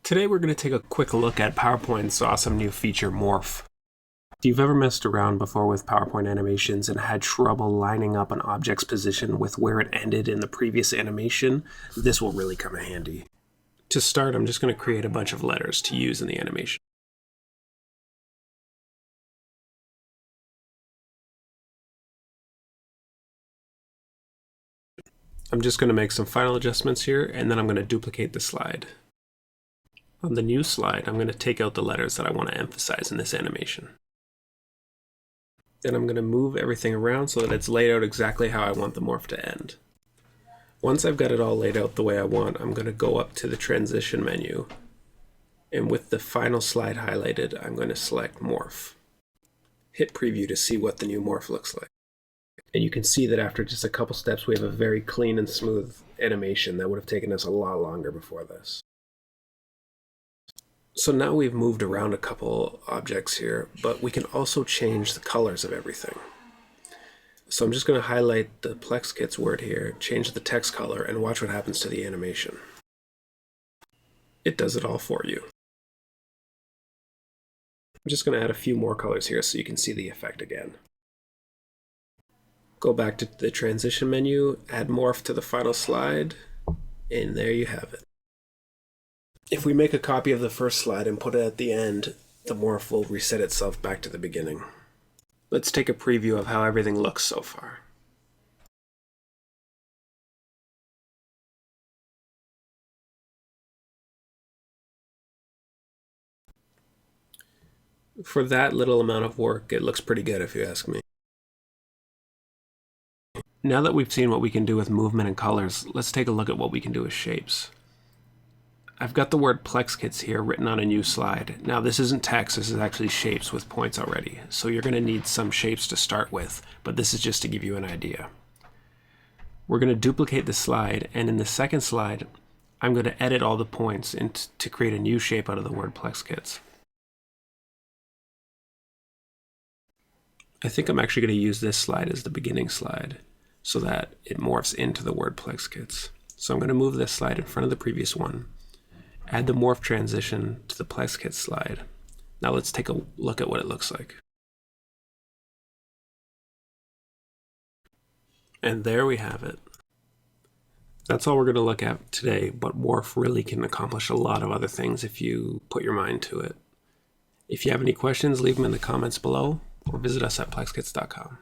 Today we're going to take a quick look at PowerPoint's awesome new feature, Morph. If you've ever messed around before with PowerPoint animations and had trouble lining up an object's position with where it ended in the previous animation, this will really come in handy. To start, I'm just going to create a bunch of letters to use in the animation. I'm just going to make some final adjustments here, and then I'm going to duplicate the slide. On the new slide, I'm going to take out the letters that I want to emphasize in this animation. Then I'm going to move everything around so that it's laid out exactly how I want the morph to end. Once I've got it all laid out the way I want, I'm going to go up to the transition menu, and with the final slide highlighted, I'm going to select Morph. Hit preview to see what the new morph looks like. And you can see that after just a couple steps, we have a very clean and smooth animation that would have taken us a lot longer before this. So now we've moved around a couple objects here, but we can also change the colors of everything. So I'm just going to highlight the PLEXKITS word here, change the text color, and watch what happens to the animation. It does it all for you. I'm just going to add a few more colors here so you can see the effect again. Go back to the transition menu, add Morph to the final slide, and there you have it. If we make a copy of the first slide and put it at the end, the morph will reset itself back to the beginning. Let's take a preview of how everything looks so far. For that little amount of work, it looks pretty good if you ask me. Now that we've seen what we can do with movement and colors, let's take a look at what we can do with shapes. I've got the word PLEXKITS here written on a new slide. Now this isn't text, this is actually shapes with points already. So you're going to need some shapes to start with, but this is just to give you an idea. We're going to duplicate the slide, and in the second slide, I'm going to edit all the points to create a new shape out of the word PLEXKITS. I think I'm actually going to use this slide as the beginning slide so that it morphs into the word PLEXKITS. So I'm going to move this slide in front of the previous one. Add the morph transition to the PLEXKITS slide. Now let's take a look at what it looks like. And there we have it. That's all we're going to look at today, but Morph really can accomplish a lot of other things if you put your mind to it. If you have any questions, leave them in the comments below or visit us at PLEXKITS.com.